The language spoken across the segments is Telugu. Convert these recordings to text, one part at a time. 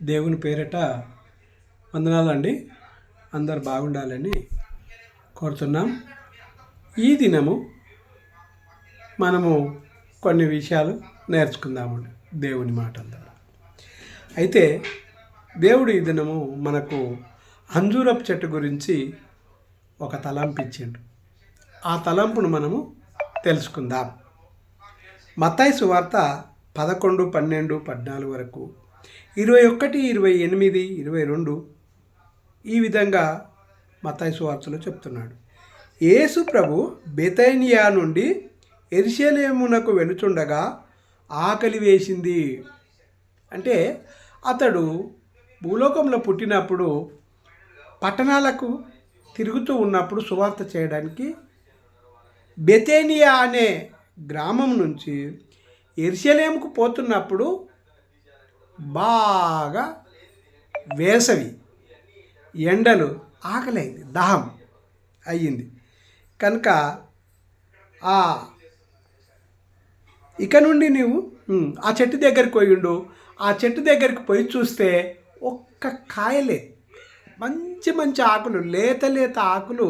దేవుని పేరిట వందనాలండి. అందరు బాగుండాలని కోరుతున్నాం. ఈ దినము మనము కొన్ని విషయాలు నేర్చుకుందాము దేవుని మాటల ద్వారా. అయితే దేవుడు ఈ దినము మనకు అంజూరపు చెట్టు గురించి ఒక తలంపు ఇచ్చిండు. ఆ తలంపును మనము తెలుసుకుందాం. మత్తయి సువార్త 11, 12, 14 వరకు, 21, 28, 22 ఈ విధంగా మత్తయి సువార్తలో చెప్తున్నాడు. యేసు ప్రభు బెతనియా నుండి యెరూషలేమునకు వెళుచుండగా ఆకలి వేసింది. అంటే అతడు భూలోకంలో పుట్టినప్పుడు పట్టణాలకు తిరుగుతూ ఉన్నప్పుడు సువార్త చేయడానికి బెతనియా అనే గ్రామం నుంచి యెరూషలేముకు పోతున్నప్పుడు బాగా వేసవి, ఎండలు, ఆకలైంది, దాహం అయ్యింది కనుక ఇక నుండి నీవు ఆ చెట్టు దగ్గరికి పోయిండు. ఆ చెట్టు దగ్గరికి పోయి చూస్తే ఒక్క కాయలే, మంచి మంచి ఆకులు, లేత ఆకులు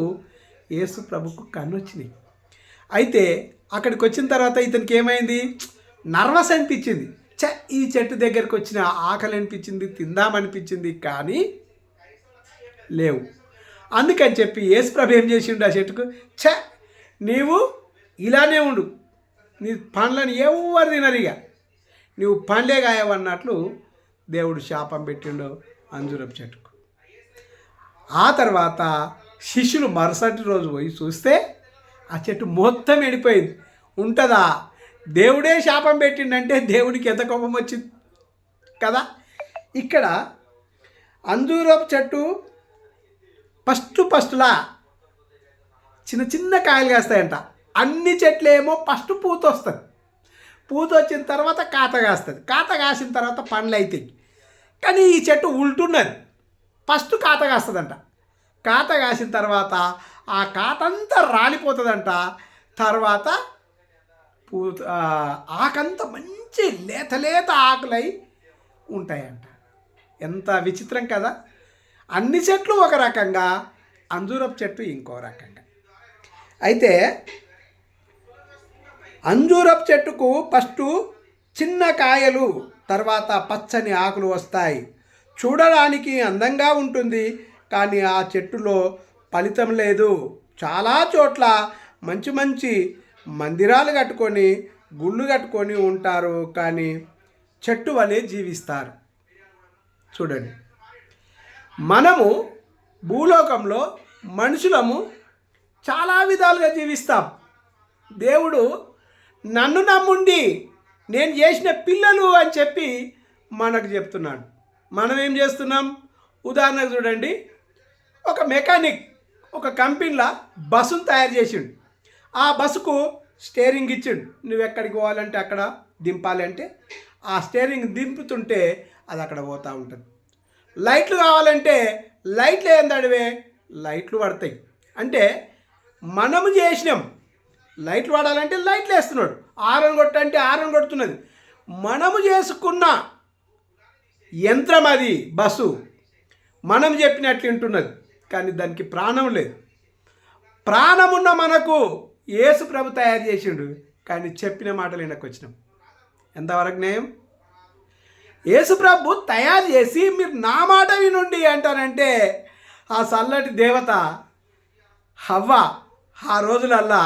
యేసు ప్రభుకు కన్నొచ్చినాయి. అయితే అక్కడికి వచ్చిన తర్వాత ఇతనికి ఏమైంది? నర్వస్ అనిపించింది. ఈ చెట్టు దగ్గరికి వచ్చిన ఆకలి అనిపించింది, తిందామనిపించింది, కానీ లేవు. అందుకని చెప్పి యేసు ప్రభు ఏం చేసిండు? ఆ చెట్టుకు నీవు ఇలానే ఉండు, నీ పండ్లను ఎవరు తినరిగా, నువ్వు పండ్లే గాయవన్నట్లు దేవుడు శాపం పెట్టిండు అంజూరపు చెట్టుకు. ఆ తర్వాత శిష్యులు మరుసటి రోజు పోయి చూస్తే ఆ చెట్టు మొత్తం ఎండిపోయింది. ఉంటుందా? దేవుడే శాపం పెట్టిండంటే దేవునికి ఎంత కోపం వచ్చింది కదా. ఇక్కడ అంజూరపు చెట్టు ఫస్టులా చిన్న చిన్న కాయలు కాస్తాయంట. అన్ని చెట్లు ఏమో ఫస్ట్ పూత వస్తుంది, పూత వచ్చిన తర్వాత కాత కాస్తుంది, కాత కాసిన తర్వాత పండ్లు అవుతాయి. కానీ ఈ చెట్టు ఉల్టున్నది. ఫస్ట్ కాత కాస్తుందంట, కాత కాసిన తర్వాత ఆ కాతంతా రాలిపోతుందంట. తర్వాత పూత ఆకంతా మంచి లేత ఆకులై ఉంటాయంట. ఎంత విచిత్రం కదా. అన్ని చెట్లు ఒక రకంగా, అంజూరపు చెట్టు ఇంకో రకంగా. అయితే అంజూరపు చెట్టుకు ఫస్టు చిన్న కాయలు, తర్వాత పచ్చని ఆకులు వస్తాయి. చూడడానికి అందంగా ఉంటుంది, కానీ ఆ చెట్టులో ఫలితం లేదు. చాలా చోట్ల మంచి మంచి మందిరాలు కట్టుకొని, గుళ్ళు కట్టుకొని ఉంటారు, కానీ చెట్టు వలె జీవిస్తారు. చూడండి, మనము భూలోకంలో మనుషులము చాలా విధాలుగా జీవిస్తాం. దేవుడు నన్ను నమ్ముండి నేను చేసిన పిల్లలు అని చెప్పి మనకు చెప్తున్నాడు. మనం ఏం చేస్తున్నాం? ఉదాహరణకు చూడండి, ఒక మెకానిక్ ఒక కంపెనీలో బస్సును తయారు చేసిండు. ఆ బస్సుకు స్టీరింగ్ ఇచ్చిండు. నువ్వు ఎక్కడికి పోవాలంటే అక్కడ దింపాలి అంటే ఆ స్టీరింగ్ దింపుతుంటే అది అక్కడ పోతూ ఉంటుంది. లైట్లు కావాలంటే లైట్లు ఏందడివే, లైట్లు పడతాయి. అంటే మనము చేసినాం. లైట్లు వాడాలంటే లైట్లు వేస్తున్నాడు, ఆరన్ కొట్టంటే ఆరన్ కొడుతున్నది. మనము చేసుకున్న యంత్రం అది బస్సు, మనం చెప్పినట్లు వింటున్నది, కానీ దానికి ప్రాణం లేదు. ప్రాణమున్న మనకు యేసు ప్రభు తయారు చేసిండు, కానీ చెప్పిన మాటలు వినకొచ్చినాం. ఎంతవరకు న్యాయం? యేసు ప్రభు తయారు చేసి మీరు నా మాట వినుండి అంటారంటే ఆ చల్లటి దేవత హవ్వ ఆ రోజులల్లా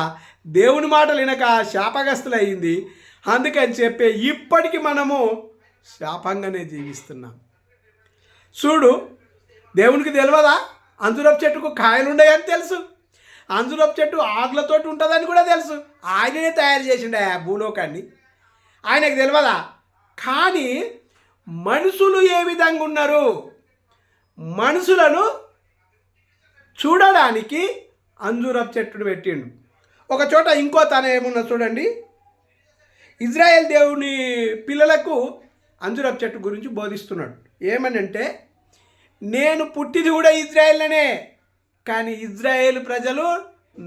దేవుని మాటలు వినక శాపగ్రస్తులయ్యింది. అందుకని చెప్పి ఇప్పటికీ మనము శాపంగానే జీవిస్తున్నాం. చూడు, దేవునికి తెలియదా అంజూరపు చెట్టుకు కాయలు ఉండయని తెలుసు, అంజూరపు చెట్టు ఆకులతోటి ఉంటుందని కూడా తెలుసు. ఆయననే తయారు చేసిండు ఆ భూలోకాన్ని, ఆయనకు తెలియదా? కానీ మనుషులు ఏ విధంగా ఉన్నారు? మనుషులను చూడడానికి అంజూరపు చెట్టును పెట్టిండు. ఒక చోట ఇంకో తన ఏమున్నా చూడండి, ఇజ్రాయెల్ దేవుని పిల్లలకు అంజూరపు చెట్టు గురించి బోధిస్తున్నాడు. ఏమనంటే, నేను పుట్టిది కూడా ఇజ్రాయెల్లోనే, కానీ ఇజ్రాయేల్ ప్రజలు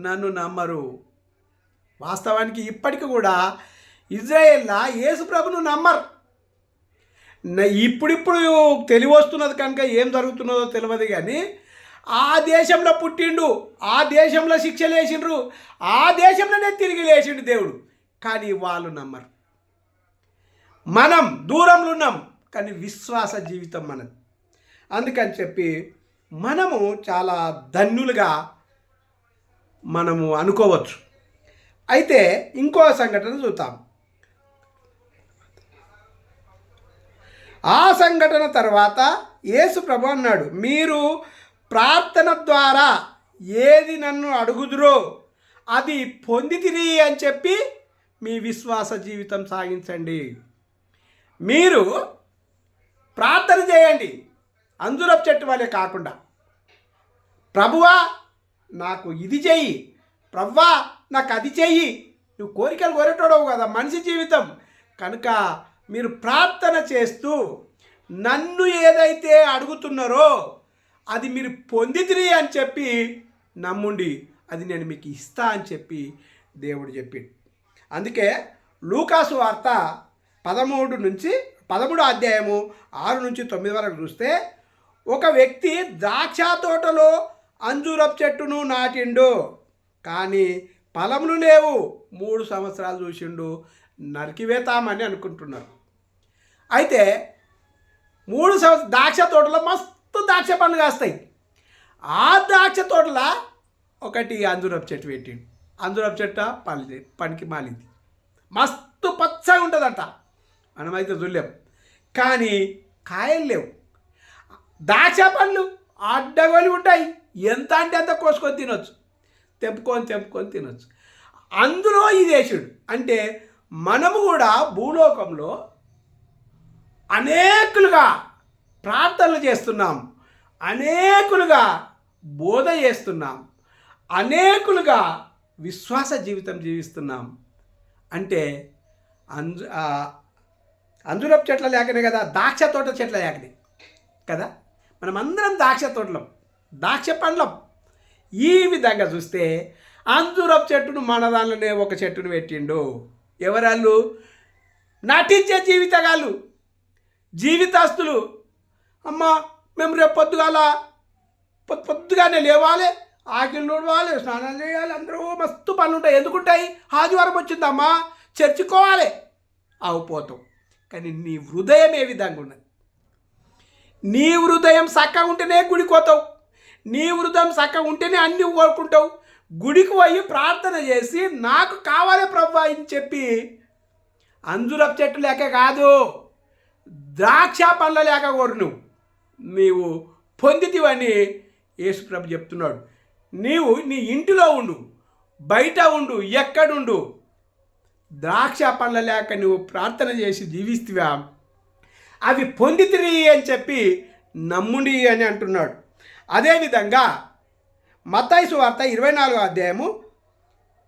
నన్ను నమ్మరు. వాస్తవానికి ఇప్పటికి కూడా ఇజ్రాయేల్లా యేసు ప్రభును నమ్మరు. ఇప్పుడిప్పుడు తెలివి వస్తున్నది కనుక ఏం జరుగుతున్నదో తెలియదు కానీ ఆ దేశంలో పుట్టిండు, ఆ దేశంలో శిక్షలు వేసిండ్రు, ఆ దేశంలోనే తిరిగి లేచిండు దేవుడు. కానీ వాళ్ళు నమ్మరు. మనం దూరంలో ఉన్నాం కానీ విశ్వాస జీవితం మనది. అందుకని చెప్పి మనము చాలా ధన్యులుగా మనము అనుకోవచ్చు. అయితే ఇంకో సంఘటన చూద్దాం. ఆ సంఘటన తర్వాత యేసు ప్రభు అన్నాడు, మీరు ప్రార్థన ద్వారా ఏది నన్ను అడుగుదురో అది పొందితిరి అని చెప్పి మీ విశ్వాస జీవితం సాగించండి. మీరు ప్రార్థన చేయండి, అంజూరపు చెట్టు వలె కాకుండా, ప్రభువా నాకు ఇది చెయ్యి, ప్రభువా నాకు అది చెయ్యి. నువ్వు కోరికలు కోరేటోడవు కదా, మనిషి జీవితం కనుక మీరు ప్రార్థన చేస్తూ నన్ను ఏదైతే అడుగుతున్నారో అది మీరు పొందితిరి అని చెప్పి నమ్ముండి, అది నేను మీకు ఇస్తా అని చెప్పి దేవుడు చెప్పిండు. అందుకే లూకాసు వార్త 13 అధ్యాయము 6-9 వరకు చూస్తే, ఒక వ్యక్తి ద్రాక్ష తోటలో అంజూరపు చెట్టును నాటిండు, కానీ ఫలములు లేవు. 3 సంవత్సరాలు చూసిండు, నరికివేతామని అనుకుంటున్నారు. అయితే 3 సంవత్సరాలు ద్రాక్ష తోటలో మస్తు ద్రాక్ష పండ్లు కాస్తాయి. ఆ ద్రాక్ష తోటలో ఒకటి అంజూరపు చెట్టు పెట్టిండు. అంజూరపు చెట్టు పనికి మాలింది, మస్తు పచ్చగా ఉంటుందంట, మనమైతే చూడలేం. కానీ కాయలు లేవు. ద్రాక్ష పండ్లు అడ్డగోలి ఉంటాయి, ఎంత అంటే అంత కోసుకొని తినొచ్చు, తెంపుకొని తినొచ్చు. అందులో ఈ దేశుడు అంటే మనము కూడా భూలోకంలో అనేకులుగా ప్రార్థనలు చేస్తున్నాం, అనేకులుగా బోధ చేస్తున్నాం, అనేకులుగా విశ్వాస జీవితం జీవిస్తున్నాం. అంటే అంజూరపు చెట్ల లేకనే కదా, ద్రాక్ష తోట చెట్ల లేకనే కదా, మనమందరం ద్రాక్ష తోటలం, ద్రాక్ష పండ్లం. ఈ విధంగా చూస్తే అంజూరపు చెట్టును మన దానిలోనే ఒక చెట్టును పెట్టిండు. ఎవరాళ్ళు? నటించే జీవితగాళ్ళు, జీవితాస్తులు. అమ్మ మేము రేపు పొద్దుగానే లేవాలి, ఆకిలు నూడవాలి, స్నానం చేయాలి, అందరూ మస్తు పనులు ఉంటాయి. ఎందుకుంటాయి? ఆదివారం వచ్చిందమ్మా చర్చుకోవాలి, అవుపోతాం. కానీ నీ హృదయం ఏ విధంగా ఉన్నది? నీ హృదయం చక్కగా ఉంటేనే గుడికి పోతావు, నీ హృదయం చక్కగా ఉంటేనే అన్నీ కోరుకుంటావు. గుడికి పోయి ప్రార్థన చేసి నాకు కావాలి ప్రభు అని చెప్పి అంజూరపు చెట్టు లేక కాదు, ద్రాక్ష పండ్ల లేక కోరు నీవు పొందితివని యేసు ప్రభు చెప్తున్నాడు. నీవు నీ ఇంటిలో ఉండు, బయట ఉండు, ఎక్కడుండు, ద్రాక్ష పండ్ల లేక నువ్వు ప్రార్థన చేసి జీవిస్తువా, అవి పొందితిరి అని చెప్పి నమ్ముడి అని అంటున్నాడు. అదేవిధంగా మత్తయి సువార్త 24 అధ్యాయము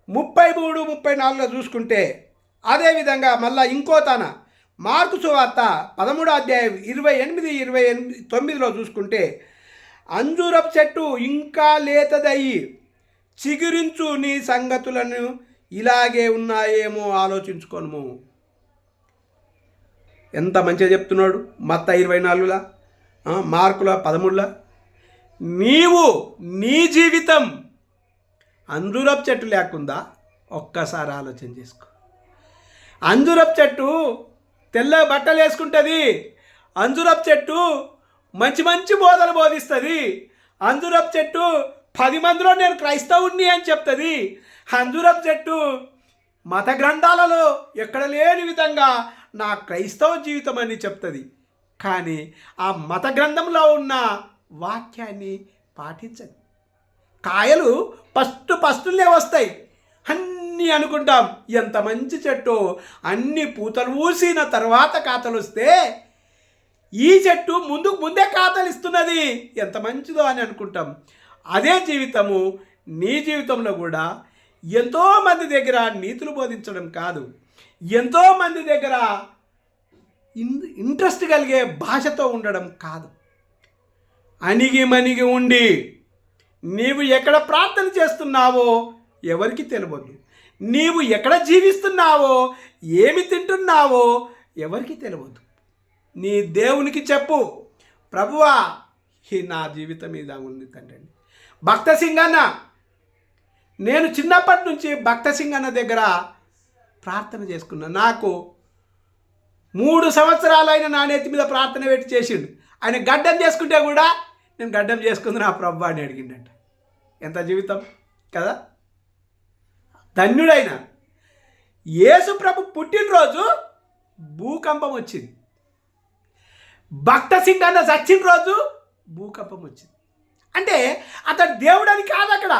33-34 చూసుకుంటే, అదేవిధంగా మళ్ళీ ఇంకో మార్కు సువార్త 13 అధ్యాయం 28-29 చూసుకుంటే, అంజూరపు చెట్టు ఇంకా లేతదయ్యి చిగురించు నీ సంగతులను ఇలాగే ఉన్నాయేమో ఆలోచించుకోను. ఎంత మంచిగా చెప్తున్నాడు మత్తయి 24, మార్కుల 13. నీవు నీ జీవితం అంజూరపు చెట్టు లేకుండా ఒక్కసారి ఆలోచన చేసుకో. అంజూరపు చెట్టు తెల్ల బట్టలు వేసుకుంటుంది, అంజూరపు చెట్టు మంచి మంచి బోధలు బోధిస్తుంది, అంజూరపు చెట్టు 10 మందిలో నేను క్రైస్తవుణ్ణి అని చెప్తుంది, అంజూరపు చెట్టు మత గ్రంథాలలో ఎక్కడ లేని విధంగా నా క్రైస్తవ జీవితం అని చెప్తుంది. కానీ ఆ మత గ్రంథంలో ఉన్న వాక్యాన్ని పాటించదు. కాయలు ఫస్టులే వస్తాయి అన్నీ అనుకుంటాం, ఎంత మంచి చెట్టు, అన్ని పూతలు ఊసిన తర్వాత కాతలు వస్తే ఈ చెట్టు ముందే కాతలు ఇస్తున్నది, ఎంత మంచిదో అని అనుకుంటాం. అదే జీవితము నీ జీవితంలో కూడా ఎంతోమంది దగ్గర నీతులు బోధించడం కాదు, ఎంతోమంది దగ్గర ఇంట్రెస్ట్ కలిగే భాషతో ఉండడం కాదు, అణిగి ఉండి నీవు ఎక్కడ ప్రార్థన చేస్తున్నావో ఎవరికి తెలియదు, నీవు ఎక్కడ జీవిస్తున్నావో ఏమి తింటున్నావో ఎవరికి తెలియదు. నీ దేవునికి చెప్పు, ప్రభువా ఈ నా జీవితం మీద ఉంది తండ్రి. భక్త సింగన్న, నేను చిన్నప్పటి నుంచి భక్త సింగన్న దగ్గర ప్రార్థన చేసుకున్నా. నాకు 3 సంవత్సరాలైన నా నెత్తి మీద ప్రార్థన పెట్టి చేసిండు. ఆయన గడ్డం చేసుకుంటే కూడా నేను గడ్డం చేసుకుంది నా ప్రభు అని అడిగిండట. ఎంత జీవితం కదా. ధన్యుడైన యేసు ప్రభు పుట్టినరోజు భూకంపం వచ్చింది. భక్త సింగన్న చచ్చిన రోజు భూకంపం వచ్చింది. అంటే అతడు దేవుడని కాదు అక్కడ,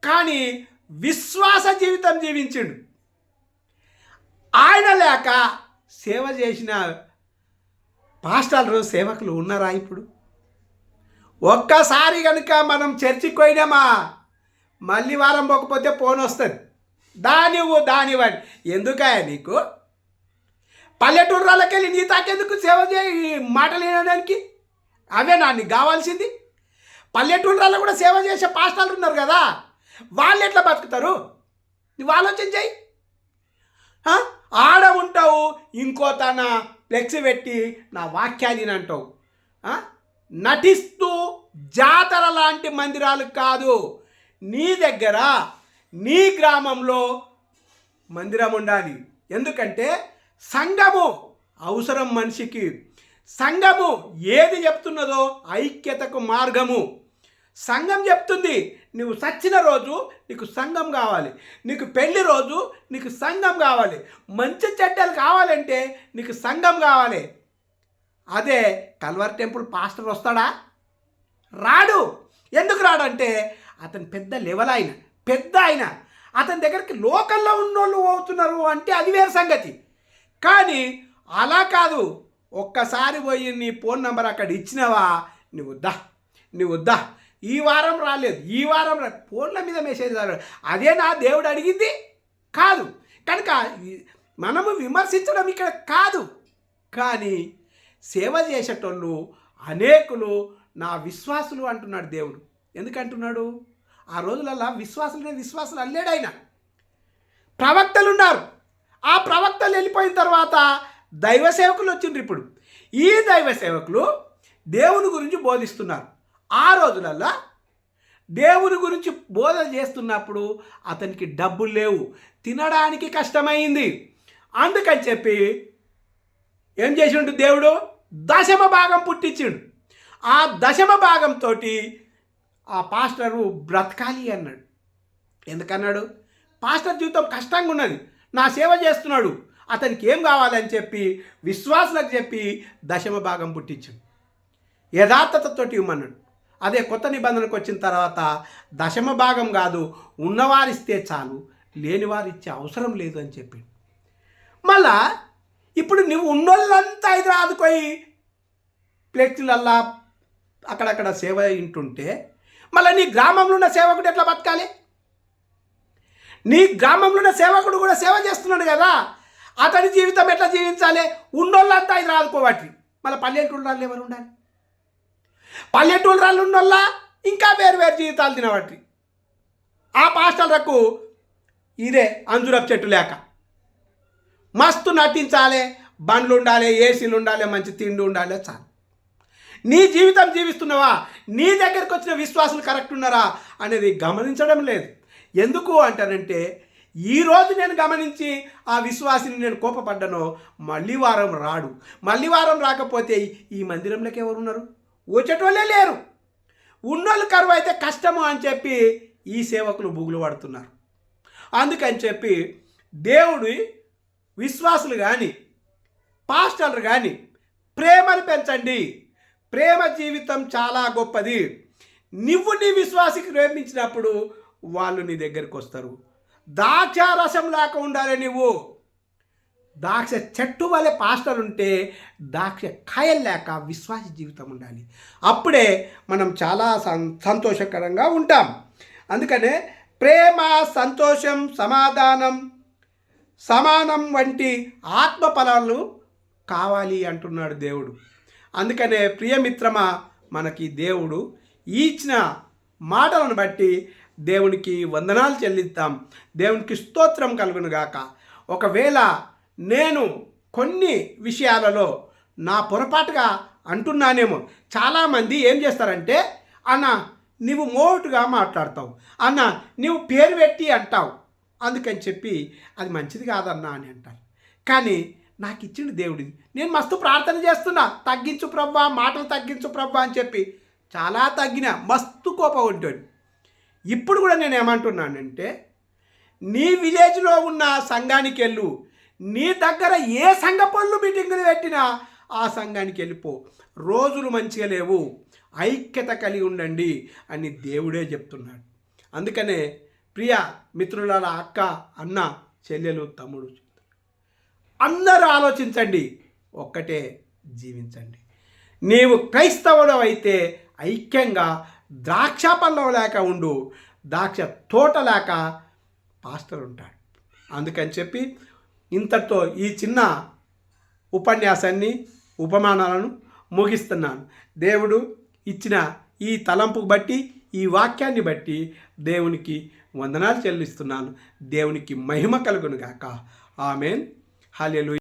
కానీ విశ్వాస జీవితం జీవించిండు. ఆయన లేక సేవ చేసిన పాస్టర్లు సేవకులు ఉన్నారా ఇప్పుడు? ఒక్కసారి కనుక మనం చర్చికి పోయినామా మళ్ళీ వారం పోకపోతే ఫోన్ వస్తుంది, దానివ్వండి. ఎందుకయ్యా నీకు? పల్లెటూరులకి వెళ్ళి నీ తాకెందుకు సేవ చేయి మాటలు వినడానికి? అవే నీకు కావాల్సింది. పల్లెటూరులలో కూడా సేవ చేసే పాస్టర్లు ఉన్నారు కదా, వాళ్ళు ఎట్లా బతుకుతారు? నువ్వు ఆలోచన చేయి. ఆడ ఉంటావు, ఇంకో తన ఫ్లెక్స్ పెట్టి నా వాక్యాన్ని అంటావు. నటిస్తూ జాతర లాంటి మందిరాలు కాదు, నీ దగ్గర నీ గ్రామంలో మందిరం ఉండాలి. ఎందుకంటే సంఘము అవసరం మనిషికి. సంఘము ఏది చెప్తున్నదో ఐక్యతకు మార్గము. సంఘం చెప్తుంది నువ్వు చచ్చిన రోజు నీకు సంఘం కావాలి, నీకు పెళ్లి రోజు నీకు సంఘం కావాలి, మంచి చెడ్డలు కావాలంటే నీకు సంఘం కావాలి. అదే కల్వర్ టెంపుల్ పాస్టర్ వస్తాడా? రాడు. ఎందుకు రాడంటే అతను పెద్ద లెవెల్ ఆయన, అతని దగ్గరికి లోకల్లో ఉన్నోళ్ళు అవుతున్నారు అంటే అది వేరే సంగతి. కానీ అలా కాదు, ఒక్కసారి పోయి నీ ఫోన్ నెంబర్ అక్కడ ఇచ్చినావా, నువ్వు దా ఈ వారం రాలేదు, ఈ వారం ఫోన్ల మీద మెసేజ్ రాలేదు, అదే నా దేవుడు అడిగింది కాదు. కనుక మనము విమర్శించడం ఇక్కడ కాదు, కానీ సేవ చేసేటోళ్ళు అనేకులు నా విశ్వాసులు అంటున్నాడు దేవుడు. ఎందుకంటున్నాడు? ఆ రోజులలో విశ్వాసులు అల్లేడు ఆయన. ప్రవక్తలు ఉన్నారు, ఆ ప్రవక్తలు వెళ్ళిపోయిన తర్వాత దైవ సేవకులు వచ్చిండ్రు. ఇప్పుడు ఈ దైవ సేవకులు దేవుని గురించి బోధిస్తున్నారు. ఆ రోజులల్లో దేవుని గురించి బోధన చేస్తున్నప్పుడు అతనికి డబ్బులు లేవు, తినడానికి కష్టమైంది. అందుకని చెప్పి ఏం చేసిండు దేవుడు? దశమ భాగం పుట్టించిండు. ఆ దశమ భాగంతో ఆ పాస్టరు బ్రతకాలి అన్నాడు. ఎందుకన్నాడు? పాస్టర్ జీవితం కష్టంగా ఉన్నది, నా సేవ చేస్తున్నాడు, అతనికి ఏం కావాలని చెప్పి విశ్వాసులకు చెప్పి దశమ భాగం పుట్టించాడు. యథార్థతతోటి ఇవ్వమన్నాడు. అదే కొత్త నిబంధనకు వచ్చిన తర్వాత దశమ భాగం కాదు, ఉన్నవారిస్తే చాలు, లేనివారు ఇచ్చే అవసరం లేదు అని చెప్పి. మళ్ళా ఇప్పుడు నువ్వు ఉన్నోళ్ళంతా హైదరాబాద్కు పోయి ఫ్లెక్సీలల్లా అక్కడక్కడ సేవ వింటుంటే మళ్ళీ నీ గ్రామంలో ఉన్న సేవకుడు ఎట్లా బతకాలి? నీ గ్రామంలో ఉన్న సేవకుడు కూడా సేవ చేస్తున్నాడు కదా, అతని జీవితం ఎట్లా జీవించాలి? ఉన్నోళ్ళంతా హైదరాబాద్ పోవట్టి, మళ్ళీ పల్లెటూళ్ళల్లో ఎవరు ఉండాలి? పల్లెటూళ్ళల్లో ఉన్నోళ్ళ ఇంకా వేరు జీవితాలు తినబట్టి. ఆ పాస్టర్లకు ఇదే అంజురపు చెట్టు లేక మస్తు నటించాలి, బండ్లు ఉండాలి, ఏసీలు ఉండాలి, మంచి తిండి ఉండాలి, చాలు. నీ జీవితం జీవిస్తున్నావా? నీ దగ్గరికి వచ్చిన విశ్వాసులు కరెక్ట్ ఉన్నారా అనేది గమనించడం లేదు. ఎందుకు అంటానంటే ఈరోజు నేను గమనించి ఆ విశ్వాసిని నేను కోపపడ్డానో మళ్ళీ వారం రాడు. మళ్ళీ వారం రాకపోతే ఈ మందిరంలోకి ఎవరు ఉన్నారు? వచ్చేటోళ్ళే లేరు. ఉన్నోళ్ళు కరువు అయితే కష్టము అని చెప్పి ఈ సేవకులు బుగులు పడుతున్నారు. అందుకని చెప్పి దేవుడి విశ్వాసులు కానీ పాస్టర్లు కానీ ప్రేమను పెంచండి. ప్రేమ జీవితం చాలా గొప్పది. నువ్వు నీ విశ్వాసికి ప్రేమించినప్పుడు వాళ్ళు నీ దగ్గరికి వస్తారు. ద్రాక్ష రసం లేక ఉండాలి. నువ్వు ద్రాక్ష చెట్టు వలె పాస్టర్ ఉంటే ద్రాక్ష కాయలు లేక విశ్వాస జీవితం ఉండాలి. అప్పుడే మనం చాలా సంతోషకరంగా ఉంటాం. అందుకనే ప్రేమ, సంతోషం, సమానం వంటి ఆత్మ ఫలాలు కావాలి అంటున్నాడు దేవుడు. అందుకనే ప్రియమిత్రమా, మనకి దేవుడు ఇచ్చిన మాటలను బట్టి దేవునికి వందనాలు చెల్లిద్దాం. దేవునికి స్తోత్రం కలుగును గాక. ఒకవేళ నేను కొన్ని విషయాలలో నా పొరపాటుగా అంటున్నానేమో. చాలామంది ఏం చేస్తారంటే, అన్న నువ్వు మోటుగా మాట్లాడతావు, అన్న నువ్వు పేరు పెట్టి అంటావు, అందుకని చెప్పి అది మంచిది కాదన్నా అని అంటారు. కానీ నాకు ఇచ్చిన దేవుడిది, నేను మస్తు ప్రార్థన చేస్తున్నా, తగ్గించు ప్రవ్వా, మాటలు తగ్గించు ప్రవ్వా అని చెప్పి చాలా తగ్గిన, మస్తు కోపం ఉంటుంది. ఇప్పుడు కూడా నేను ఏమంటున్నానంటే, నీ విలేజ్లో ఉన్న సంఘానికి వెళ్ళు, నీ దగ్గర ఏ సంఘ పనులు మీటింగులు పెట్టినా ఆ సంఘానికి వెళ్ళిపో. రోజులు మంచిగా లేవు, ఐక్యత కలిగి ఉండండి అని దేవుడే చెప్తున్నాడు. అందుకనే ప్రియ మిత్రుల, అక్క, అన్న, చెల్లెలు, తమ్ముడు, అందరూ ఆలోచించండి, ఒక్కటే జీవించండి. నీవు క్రైస్తవుడు అయితే ఐక్యంగా ద్రాక్ష పళ్ళం లేక ఉండు, ద్రాక్ష తోట లేక పాస్టర్ ఉంటాడు. అందుకని చెప్పి ఇంతటితో ఈ చిన్న ఉపన్యాసాన్ని, ఉపమానాలను ముగిస్తున్నాను. దేవుడు ఇచ్చిన ఈ తలంపు బట్టి, ఈ వాక్యాన్ని బట్టి దేవునికి వందనాలు చెల్లిస్తున్నాను. దేవునికి మహిమ కలుగును గాక. ఆమేన్. హల్లెలూయా.